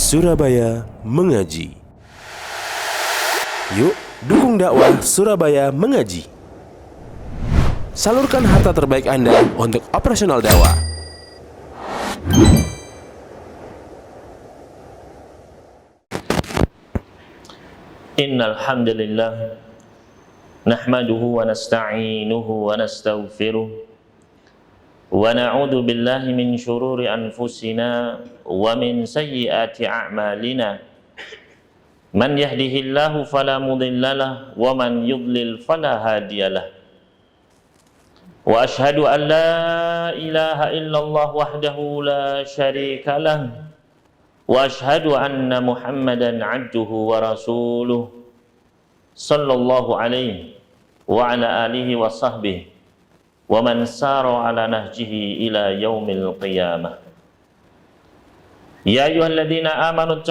Surabaya Mengaji. Yuk, dukung dakwah Surabaya Mengaji. Salurkan harta terbaik Anda untuk operasional dakwah. Innal hamdalillah nahmaduhu wa nasta'inuhu wa nastaghfiruh wa na'udzu billahi min shururi anfusina wa min sayyiati a'malina. Man yahdihillahu fala mudhillalah wa man yudlil fala hadiyalah. Wa ashhadu an la ilaha illallah wahdahu la syarika lah. Wa ashhadu anna Muhammadan 'abduhu wa rasuluh sallallahu alaihi wa ala alihi wa sahbihi wa man sara ala nahjihi ila yaumil qiyamah. Ya ayyuhalladzina amanu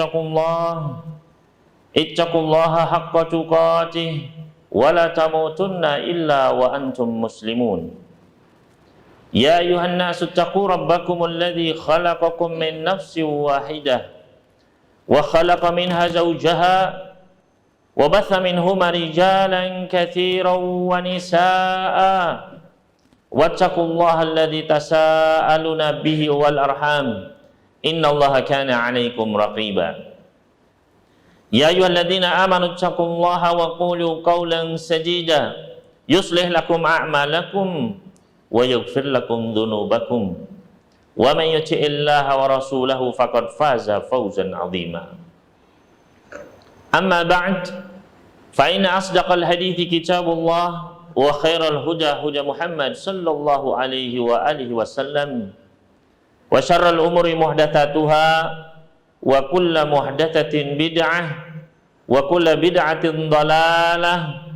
ittaqullaha haqqa tuqatih wa la tamutunna illa wa antum muslimun. Ya ayyuhan nasu ittaqu rabbakumul ladzi khalaqakum min nafsin wahidah wa khalaqa minha zawjaha wa batha minhuma rijalan katsiran wa nisaa'a wattaqullaha alladzi tasaaluna bihi wal arham innallaha kana 'alaikum raqiba. Ya ayyuhalladzina amanu ittaqullaha wa qulu qawlan sadida yuslih lakum a'malakum wa yaghfir lakum dhunubakum wa man yuti'illaha wa rasulahu faqad faza fawzan 'azima. Amma ba'd, fa inna asdaqal hadithi kitabullah wa khairal huda huda Muhammad sallallahu alaihi wa alihi wasallam wa syarral umuri muhdatsatuha wa kullu muhdatsatin bid'ah wa kullu bid'atin dhalalah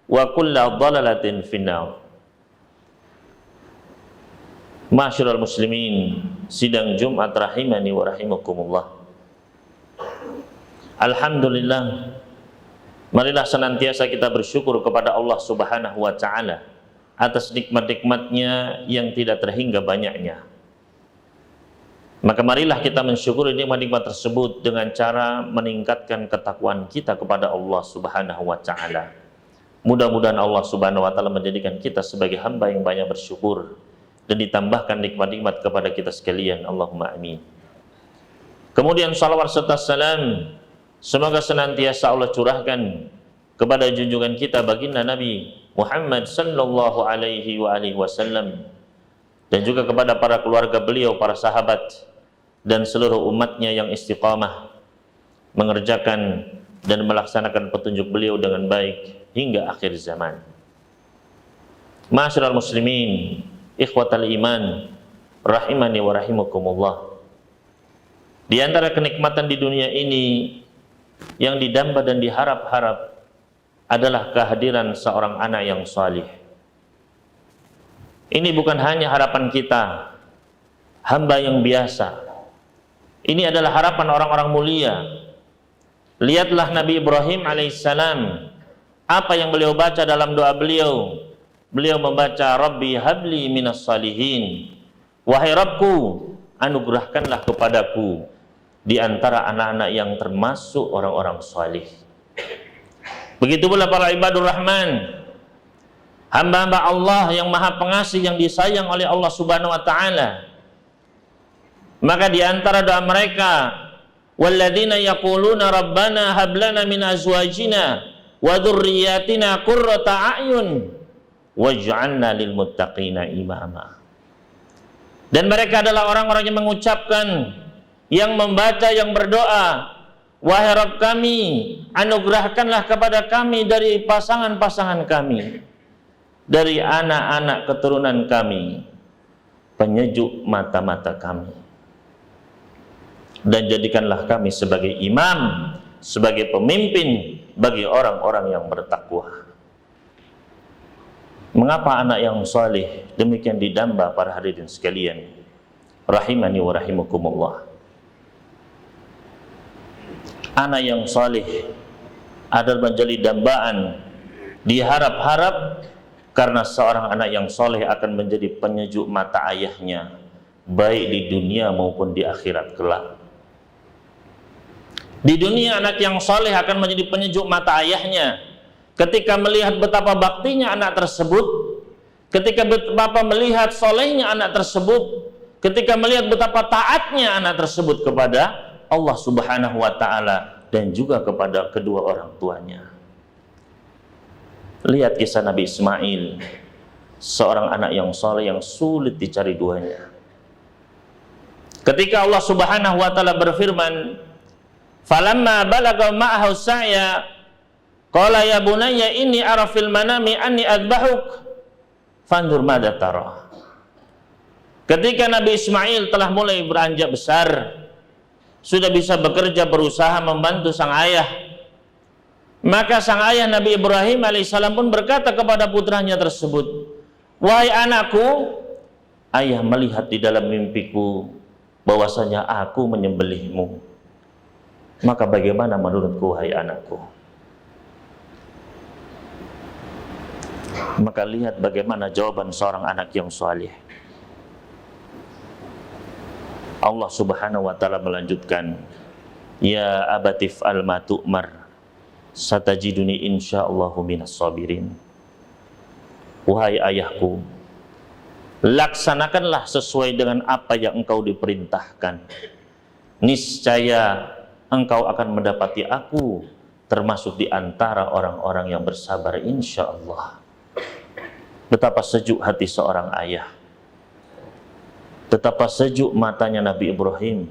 wa kullu dhalalatin finnar. Ma'asyiral muslimin, sidang Jumat rahimani wa rahimakumullah. Alhamdulillah, marilah senantiasa kita bersyukur kepada Allah Subhanahu wa ta'ala atas nikmat-nikmatnya yang tidak terhingga banyaknya. Maka marilah kita mensyukuri nikmat-nikmat tersebut dengan cara meningkatkan ketakwaan kita kepada Allah Subhanahu wa ta'ala. Mudah-mudahan Allah Subhanahu wa ta'ala menjadikan kita sebagai hamba yang banyak bersyukur dan ditambahkan nikmat-nikmat kepada kita sekalian. Allahumma amin. Kemudian salawat serta salam semoga senantiasa Allah curahkan kepada junjungan kita baginda Nabi Muhammad sallallahu alaihi wa alihi wasallam dan juga kepada para keluarga beliau, para sahabat dan seluruh umatnya yang istiqamah mengerjakan dan melaksanakan petunjuk beliau dengan baik hingga akhir zaman. Ma'asyiral muslimin, ikhwatal iman rahimani wa rahimakumullah. Di antara kenikmatan di dunia ini yang didamba dan diharap-harap adalah kehadiran seorang anak yang salih. Ini bukan hanya harapan kita, hamba yang biasa. Ini adalah harapan orang-orang mulia. Lihatlah Nabi Ibrahim alaihissalam, apa yang beliau baca dalam doa beliau. Beliau membaca, Rabbi habli minas salihin. Wahai Rabbku, anugerahkanlah kepadaku di antara anak-anak yang termasuk orang-orang salih. Begitu pula para ibadur rahman, hamba-hamba Allah yang maha pengasih, yang disayang oleh Allah Subhanahu wa ta'ala. Maka di antara doa mereka, walladzina yaquluna rabbana hab lana min azwajina wa dzurriyyatina qurrata a'yun waj'alna lil muttaqina imama. Dan mereka adalah orang-orang yang mengucapkan, yang membaca, yang berdoa, wahai Rabb kami, anugerahkanlah kepada kami dari pasangan-pasangan kami, dari anak-anak keturunan kami, penyejuk mata-mata kami. Dan jadikanlah kami sebagai imam, sebagai pemimpin bagi orang-orang yang bertakwa. Mengapa anak yang saleh demikian didamba para hadirin sekalian rahimani wa rahimakumullah? Anak yang saleh adalah menjadi dambaan, diharap-harap karena seorang anak yang saleh akan menjadi penyejuk mata ayahnya baik di dunia maupun di akhirat kelak. Di dunia anak yang soleh akan menjadi penyejuk mata ayahnya ketika melihat betapa baktinya anak tersebut, ketika betapa melihat solehnya anak tersebut, ketika melihat betapa taatnya anak tersebut kepada Allah Subhanahu wa Ta'ala dan juga kepada kedua orang tuanya. Lihat kisah Nabi Ismail, seorang anak yang soleh yang sulit dicari duanya. Ketika Allah Subhanahu wa Ta'ala berfirman, "Falamma balagha ma'ahu sa'ya qala ya bunayya inni ara fil manami anni adbahuk fanzur madza tara." Ketika Nabi Ismail telah mulai beranjak besar, sudah bisa bekerja, berusaha membantu sang ayah, maka sang ayah Nabi Ibrahim alaihissalam pun berkata kepada putranya tersebut, "Wahai anakku, ayah melihat di dalam mimpiku bahwasanya aku menyembelihmu. Maka bagaimana menurutku, wahai anakku?" Maka lihat bagaimana jawaban seorang anak yang saleh. Allah Subhanahu wa Ta'ala melanjutkan, "Ya abatif al ma tu'mar satajiduni insyaallahu minas sabirin." Wahai ayahku, laksanakanlah sesuai dengan apa yang engkau diperintahkan. Niscaya engkau akan mendapati aku termasuk di antara orang-orang yang bersabar insyaallah. Betapa sejuk hati seorang ayah, betapa sejuk matanya Nabi Ibrahim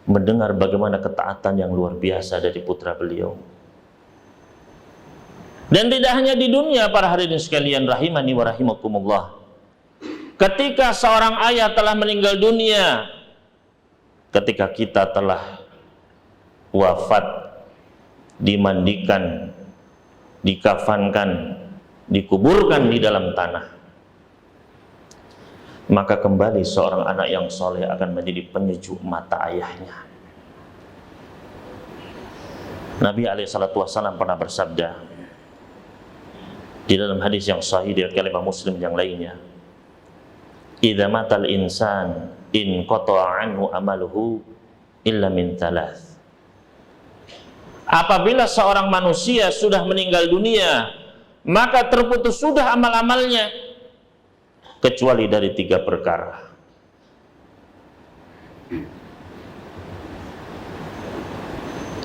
mendengar bagaimana ketaatan yang luar biasa dari putra beliau. Dan tidak hanya di dunia, para hadirin sekalian rahimani wa rahimakumullah, ketika seorang ayah telah meninggal dunia, ketika kita telah wafat, dimandikan, dikafankan, dikuburkan di dalam tanah, maka kembali seorang anak yang soleh akan menjadi penyejuk mata ayahnya. Nabi SAW pernah bersabda di dalam hadis yang sahih dari kalimah Muslim yang lainnya, "Idza matal insan in qata'a anhu amaluhu illa min thalath." Apabila seorang manusia sudah meninggal dunia, maka terputus sudah amal-amalnya kecuali dari 3 perkara.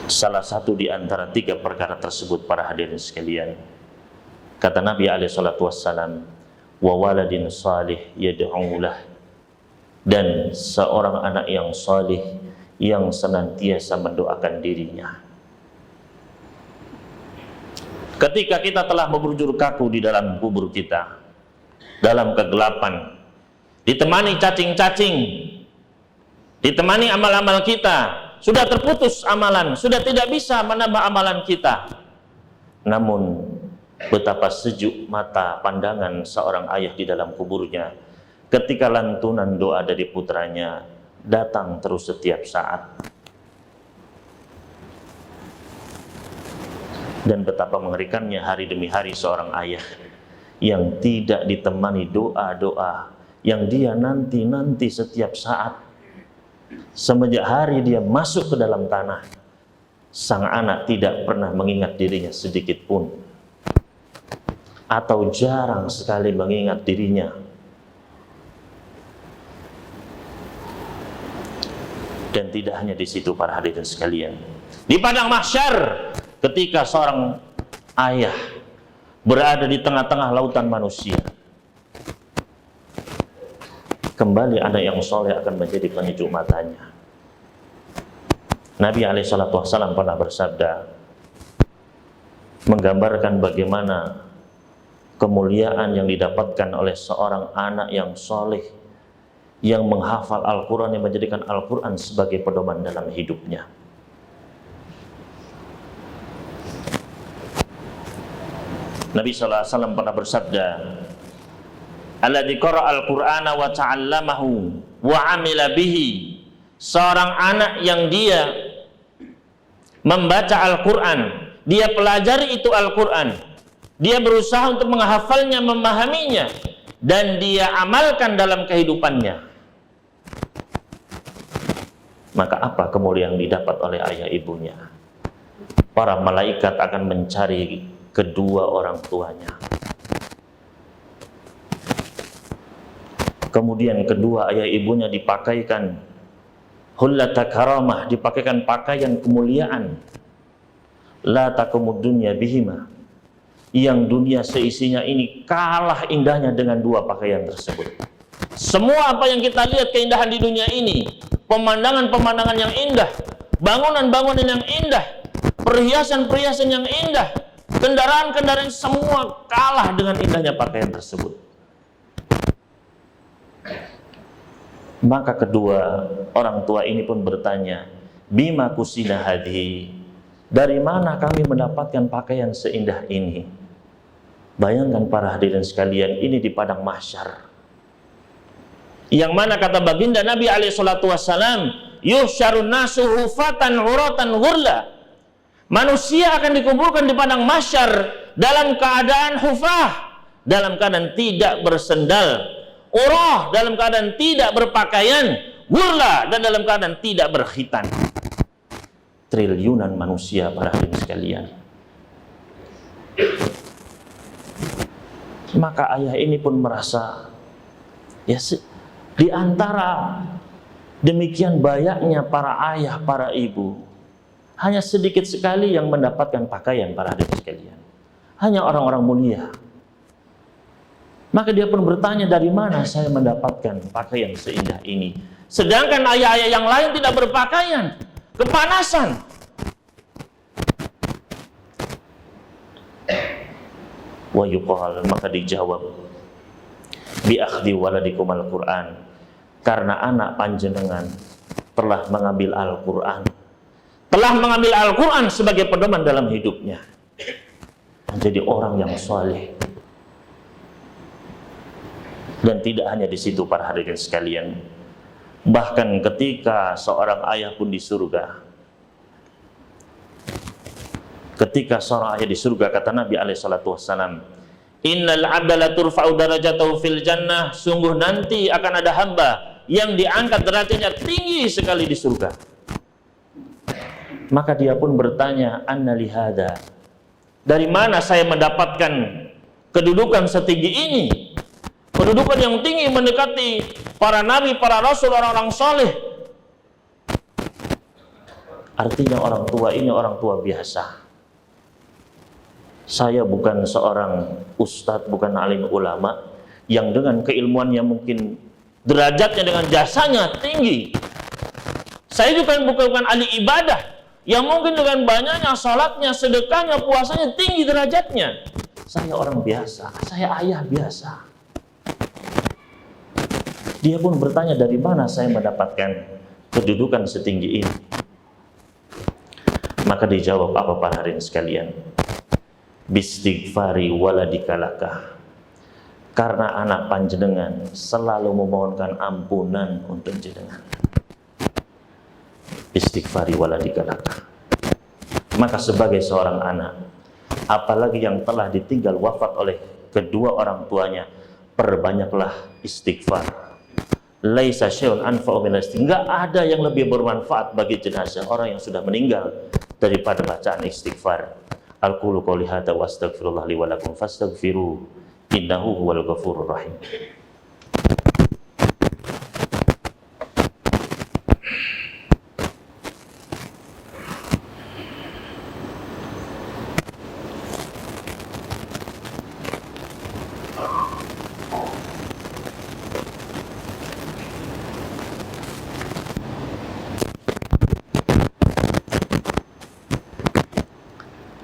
Salah satu di antara 3 perkara tersebut, para hadirin sekalian, kata Nabi SAW, "Wa waladin salih yad'ulah," dan seorang anak yang salih yang senantiasa mendoakan dirinya. Ketika kita telah membujur kaku di dalam kubur kita, dalam kegelapan, ditemani cacing-cacing, ditemani amal-amal kita, sudah terputus amalan, sudah tidak bisa menambah amalan kita. Namun betapa sejuk mata pandangan seorang ayah di dalam kuburnya ketika lantunan doa dari putranya datang terus setiap saat. Dan betapa mengerikannya hari demi hari seorang ayah yang tidak ditemani doa-doa yang dia nanti-nanti setiap saat. Semenjak hari dia masuk ke dalam tanah, sang anak tidak pernah mengingat dirinya sedikit pun, atau jarang sekali mengingat dirinya. Dan tidak hanya di situ, para hadirin sekalian, di padang mahsyar, ketika seorang ayah berada di tengah-tengah lautan manusia, kembali anak yang soleh akan menjadi penyejuk matanya. Nabi SAW pernah bersabda, menggambarkan bagaimana kemuliaan yang didapatkan oleh seorang anak yang soleh, yang menghafal Al-Quran, yang menjadikan Al-Quran sebagai pedoman dalam hidupnya. Nabi SAW pernah bersabda, "Alladzi qara'a al-Qur'ana wa ta'allamahu wa 'amila bihi." Seorang anak yang dia membaca Al-Quran, dia pelajari itu Al-Quran, dia berusaha untuk menghafalnya, memahaminya, dan dia amalkan dalam kehidupannya. maka apa kemuliaan didapat oleh ayah ibunya? Para malaikat akan mencari kedua orang tuanya. Kemudian kedua ayah ibunya dipakaikan hullata karamah, dipakaikan pakaian kemuliaan. La takumud dunya bihima, yang dunia seisinya ini kalah indahnya dengan dua pakaian tersebut. Semua apa yang kita lihat keindahan di dunia ini, pemandangan-pemandangan yang indah, bangunan-bangunan yang indah, perhiasan-perhiasan yang indah, kendaraan-kendaraan, semua kalah dengan indahnya pakaian tersebut. Maka kedua orang tua ini pun bertanya, bima kusina hadhi, dari mana kami mendapatkan pakaian seindah ini? Bayangkan para hadirin sekalian, ini di padang mahsyar, yang mana kata baginda Nabi SAW, yuhsyarun nasu hufatan uratan ghurla, manusia akan dikumpulkan di padang mahsyar dalam keadaan hufah, dalam keadaan tidak bersendal, urah, dalam keadaan tidak berpakaian, ghurla, dan dalam keadaan tidak berkhitan. Triliunan manusia para hadirin sekalian. Maka ayah ini pun merasa, ya, di antara demikian banyaknya para ayah, para ibu, hanya sedikit sekali yang mendapatkan pakaian para hadirin sekalian. Hanya orang-orang mulia. Maka dia pun bertanya, dari mana saya mendapatkan pakaian seindah ini? Sedangkan ayah-ayah yang lain tidak berpakaian, kepanasan. Wa yuqal, maka dijawab, bi akhdhi waladikum al-Qur'an, karena anak panjenengan telah mengambil Al-Qur'an, telah mengambil Al-Qur'an sebagai pedoman dalam hidupnya, menjadi orang yang saleh. Dan tidak hanya di situ para hadirin sekalian, bahkan ketika seorang ayah pun di surga, ketika seorang ayah di surga, kata Nabi SAW, innal abda la turfa'u darajatahu fil jannah, sungguh nanti akan ada hamba yang diangkat derajatnya tinggi sekali di surga. Maka dia pun bertanya, anna lihada, dari mana saya mendapatkan kedudukan setinggi ini, kedudukan yang tinggi mendekati para nabi, para rasul, orang-orang saleh. Artinya orang tua ini orang tua biasa. Saya bukan seorang ustadz, bukan alim ulama yang dengan keilmuannya mungkin derajatnya dengan jasanya tinggi. Saya juga bukan ahli ibadah yang mungkin dengan banyaknya salatnya, sedekahnya, puasanya tinggi derajatnya. Saya orang biasa, saya ayah biasa. Dia pun bertanya, dari mana saya mendapatkan kedudukan setinggi ini? Maka dijawab apa para hadirin sekalian? Bistighfari waladikalaka, karena anak panjenengan selalu memohonkan ampunan untuk jenengan. Istighfari waladikalaka. Maka sebagai seorang anak, apalagi yang telah ditinggal wafat oleh kedua orang tuanya, perbanyaklah istighfar. Laisa syai'un anfa'u min istighfar. Enggak ada yang lebih bermanfaat bagi jenazah orang yang sudah meninggal daripada bacaan istighfar. Aqulu qouli hadza wa astaghfirullah li wa lakum fastaghfiru innahu huwal ghafurur rahim.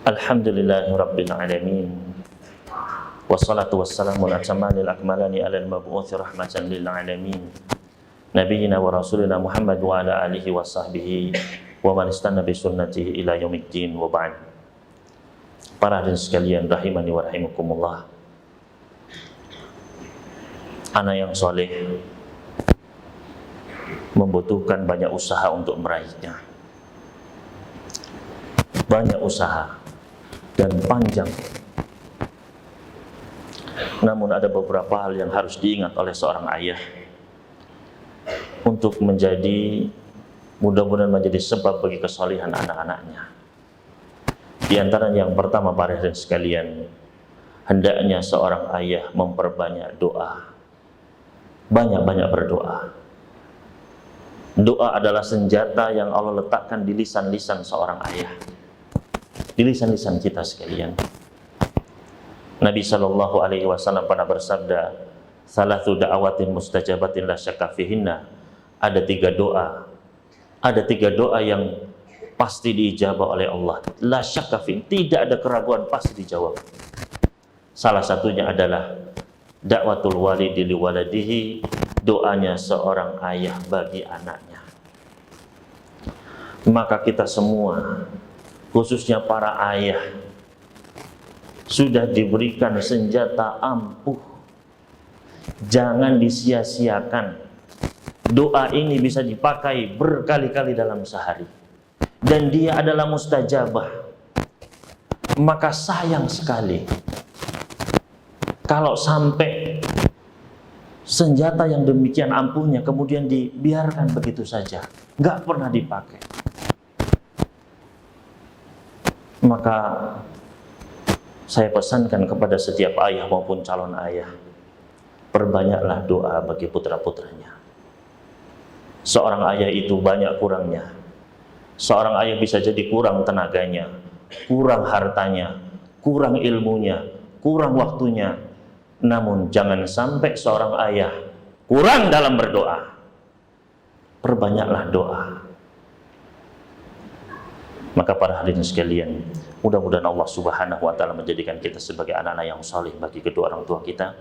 Alhamdulillahi rabbil alamin, wassalatu wassalamu ala atamanil akmalani alal mab'uthi rahmatan lil alamin, nabiyyina wa rasulina Muhammad wa ala alihi wa sahbihi wa man istanna bi sunnatihi ila yaumiddin, wa ba'd. Para hadirin sekalian rahimani wa rahimakumullah, anak yang soleh membutuhkan banyak usaha untuk meraihnya, banyak usaha dan panjang. Namun ada beberapa hal yang harus diingat oleh seorang ayah untuk menjadi Mudah-mudahan menjadi sebab bagi kesalehan anak-anaknya. Di antara yang pertama, para hadirin sekalian, hendaknya seorang ayah memperbanyak doa. Banyak-banyak berdoa. Doa adalah senjata yang Allah letakkan di lisan-lisan seorang ayah, di lisan-lisan kita sekalian. Nabi Shallallahu Alaihi Wasallam pernah bersabda, "Salathu da'awatin mustajabatin la syakka fihinna." Ada tiga doa yang pasti diijabah oleh Allah. La syakka fihin, tidak ada keraguan, pasti dijawab. Salah satunya adalah da'watul walidi li waladihi, doanya seorang ayah bagi anaknya. Maka kita semua, khususnya para ayah, sudah diberikan senjata ampuh. Jangan disia-siakan. Doa ini bisa dipakai berkali-kali dalam sehari, dan dia adalah mustajabah. Maka sayang sekali kalau sampai senjata yang demikian ampuhnya kemudian dibiarkan begitu saja, nggak pernah dipakai. Maka saya pesankan kepada setiap ayah maupun calon ayah, perbanyaklah doa bagi putra-putranya. Seorang ayah itu banyak kurangnya. Seorang ayah bisa jadi kurang tenaganya, kurang hartanya, kurang ilmunya, kurang waktunya. Namun jangan sampai seorang ayah kurang dalam berdoa. Perbanyaklah doa. Maka para hadirin sekalian, mudah-mudahan Allah Subhanahu wa taala menjadikan kita sebagai anak-anak yang saleh bagi kedua orang tua kita,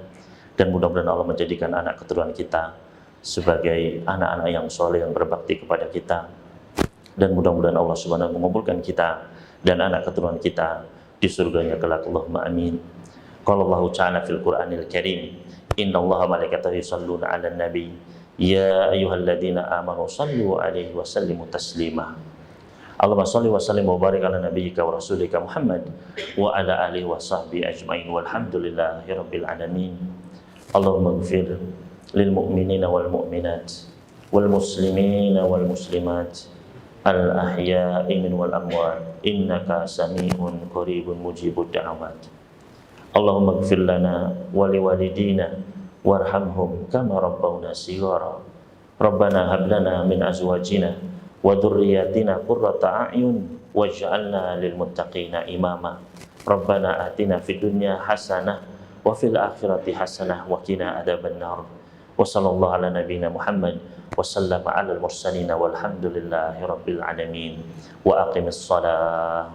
dan mudah-mudahan Allah menjadikan anak keturunan kita sebagai anak-anak yang soleh yang berbakti kepada kita, dan mudah-mudahan Allah Subhanahu mengumpulkan kita dan anak keturunan kita di surganya kelak. Allahumma amin. Qala Allah ta'ala fil Qur'anil Karim, innallaha malaikatahu yusholluna 'alan nabi ya ayyuhalladzina amanu shallu 'alaihi wa sallimu taslima. Allahumma shalli wa sallim wa barik ala nabiyyika wa rasulika Muhammad wa ala alihi wa sahbihi ajmain walhamdulillahi rabbil alamin. Allahumma ighfir lil mu'minina wal mu'minat wal muslimina wal muslimat al ahya'i min wal amwat innaka sami'un qaribun mujibud da'awat. Allahumma ighfir lana wa liwalidina warhamhum kama rabbawna shighara. Rabbana hab lana min azwajina wa dhurriyyatina qurrata a'yun waj'alna lil muttaqina imama. Rabbana atina fid dunya hasanah wa fil akhirati hasanah wa qina adzabannar. Wa sallallahu ala nabiyyina Muhammad wa sallama ala al mursalin walhamdulillahi rabbil alamin. Wa aqimis shalah.